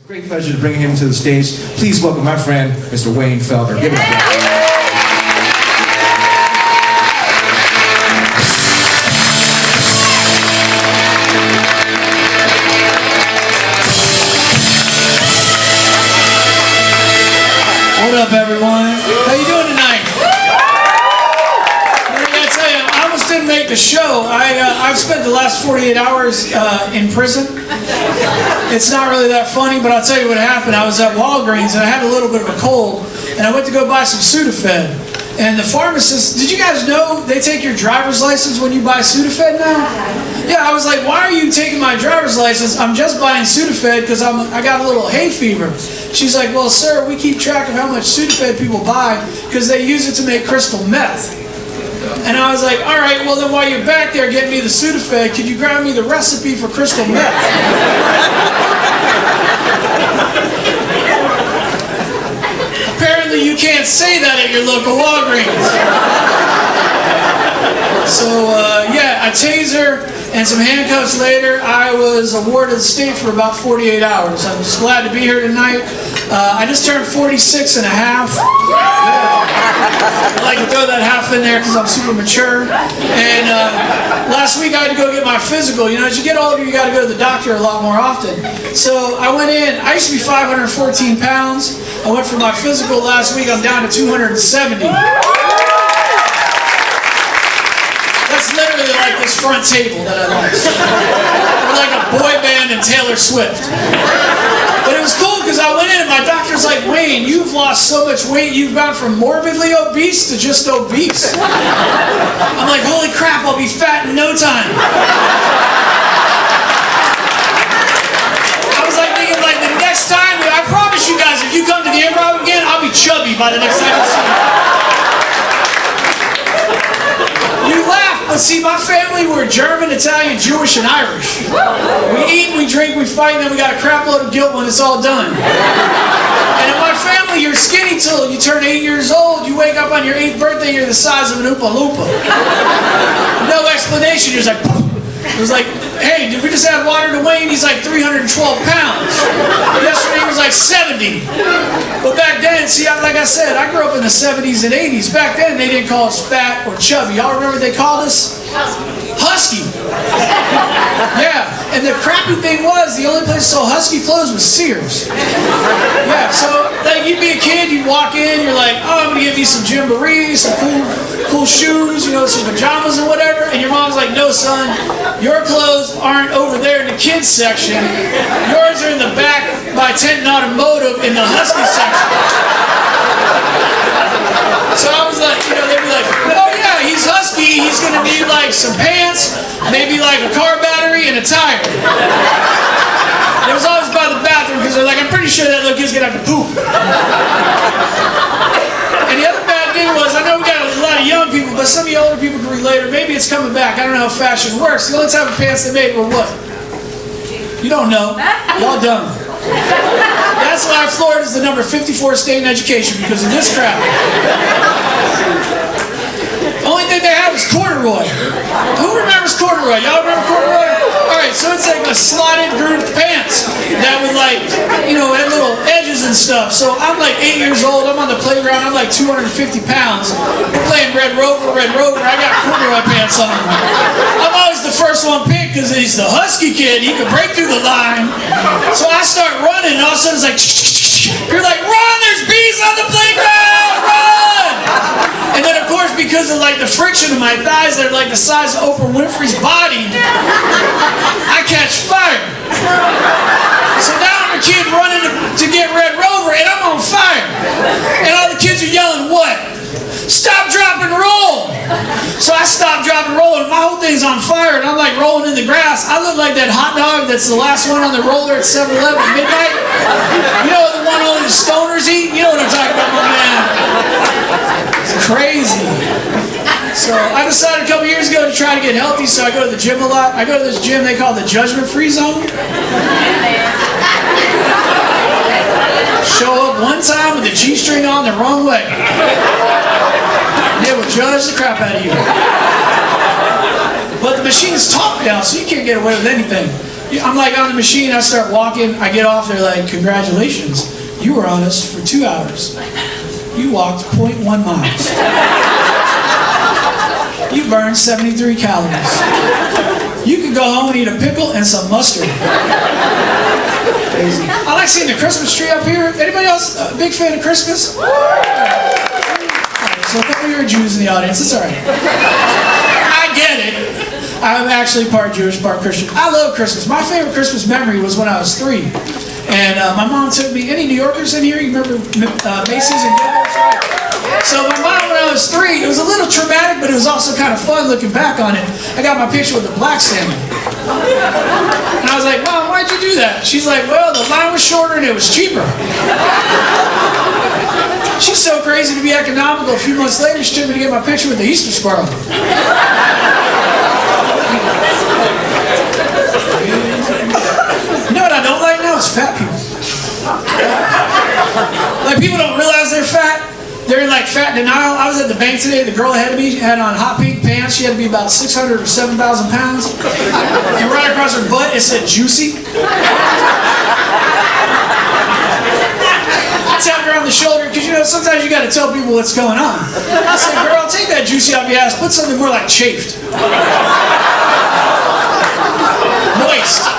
Great pleasure to bring him to the stage. Please welcome my friend, Mr. Wayne Felber. Give it up. What up, everyone? How you doing tonight? I gotta tell you, I almost didn't make the show. I've spent the last 48 hours in prison. It's not really that funny, but I'll tell you what happened. I was at Walgreens and I had a little bit of a cold, and I went to go buy some Sudafed. And the pharmacist, did you guys know they take your driver's license when you buy Sudafed now? Yeah, I was like, why are you taking my driver's license? I'm just buying Sudafed because I got a little hay fever. She's like, well, sir, we keep track of how much Sudafed people buy because they use it to make crystal meth. And I was like, all right, well then while you're back there getting me the Sudafed, could you grab me the recipe for crystal meth? Apparently you can't say that at your local Walgreens. So yeah, a taser and some handcuffs later, I was awarded the state for about 48 hours. I'm just glad to be here tonight. I just turned 46 and a half. I like to throw that half in there because I'm super mature. And last week I had to go get my physical. You know, as you get older, you got to go to the doctor a lot more often. So I went in. I used to be 514 pounds. I went for my physical last week. I'm down to 270. That's literally like this front table that I lost. We're like a boy band and Taylor Swift. But it was cool because I went in and my doctor's like, Wayne, you've lost so much weight, you've gone from morbidly obese to just obese. I'm like, holy crap, I'll be fat in no time. I was like thinking, like, the next time, I promise you guys, if you come to the Improv again, I'll be chubby by the next time you see me. You laugh, but see, my family, we're German, Italian, Jewish, and Irish. We eat, we drink, we fight, and then we got a crap load of guilt when it's all done. And in my family, you're skinny till you turn 8 years old. You wake up on your 8th birthday, you're the size of an Oompa Loompa. No explanation, you're just like, poof. It was like, hey, did we just add water to Wayne? He's like 312 pounds. Yesterday he was like 70. But back then, see, like I said, I grew up in the 70s and 80s. Back then, they didn't call us fat or chubby. Y'all remember what they called us? Husky. Yeah, and the crappy thing was, the only place that sold Husky clothes was Sears. Yeah, so like you'd be a kid, you'd walk in, you're like, oh, I'm gonna give you some Gymboree, some cool shoes, you know, some pajamas and whatever, and your mom's like, no son, your clothes aren't over there in the kids section, yours are in the back by Tent and Automotive in the Husky section. So I was like, you know, they'd be like, oh yeah, he's Husky, he's gonna need like some pants, maybe like a car battery and a tire. It was always by the bathroom because they're like, I'm pretty sure that little kid's gonna have to poop. And the other bad thing was, I know we got a lot of young people, but some of you older people can relate, or maybe it's coming back. I don't know how fashion works. The only type of pants they made were what? You don't know. Y'all dumb. That's why Florida's the number 54 state in education, because of this crap. The only thing they had was corduroy. Who remembers corduroy? Y'all remember corduroy? Alright, so it's like a slotted grooved pants that would like, you know, had little edges and stuff. So I'm like 8 years old, I'm on the playground, I'm like 250 pounds. We're playing Red Rover, I got corduroy pants on. I'm always the first one picked because he's the Husky kid, he could break through the line. So I start running and all of a sudden it's like, you're like, run, there's bees on the playground, run! And then of course, because of like the friction of my thighs that are like the size of Oprah Winfrey's body, I catch fire. So now I'm a kid running to get Red Rover and I'm on fire. And all the kids are yelling, what? Stop, drop, and roll. So I stop, drop, and roll, and my whole thing's on fire, and I'm like rolling in the grass. I look like that hot dog that's the last one on the roller at 7-Eleven at midnight. You know the one only the stoners eat? You know what I'm talking about, man. It's crazy. So I decided a couple years ago to try to get healthy, so I go to the gym a lot. I go to this gym they call the judgment-free zone. Show up one time with the G-string on the wrong way. They will judge the crap out of you. But the machines talk now, so you can't get away with anything. I'm like on the machine, I start walking, I get off, they're like, congratulations, you were on us for 2 hours. You walked 0.1 miles. You burned 73 calories. You could go home and eat a pickle and some mustard. Crazy. I like seeing the Christmas tree up here. Anybody else a big fan of Christmas? So a couple of you are Jews in the audience, it's alright. I get it. I'm actually part Jewish, part Christian. I love Christmas. My favorite Christmas memory was when I was 3. And my mom took me, any New Yorkers in here? You remember Macy's and Gilmore's? So my mom, when I was 3, it was a little traumatic, but it was also kind of fun looking back on it. I got my picture with the black Santa. And I was like, Mom, why'd you do that? She's like, well, the line was shorter and it was cheaper. She's so crazy to be economical. A few months later, she took me to get my picture with the Easter squirrel. You know what I don't like now? It's fat people. Like, people don't realize they're fat. They're in like fat denial. I was at the bank today. The girl ahead of me had on hot pink pants. She had to be about 600 or 7,000 pounds. And right across her butt, it said juicy. I tapped her on the shoulder because, you know, sometimes you got to tell people what's going on. I said, girl, take that juicy off your ass. Put something more like chafed. Moist.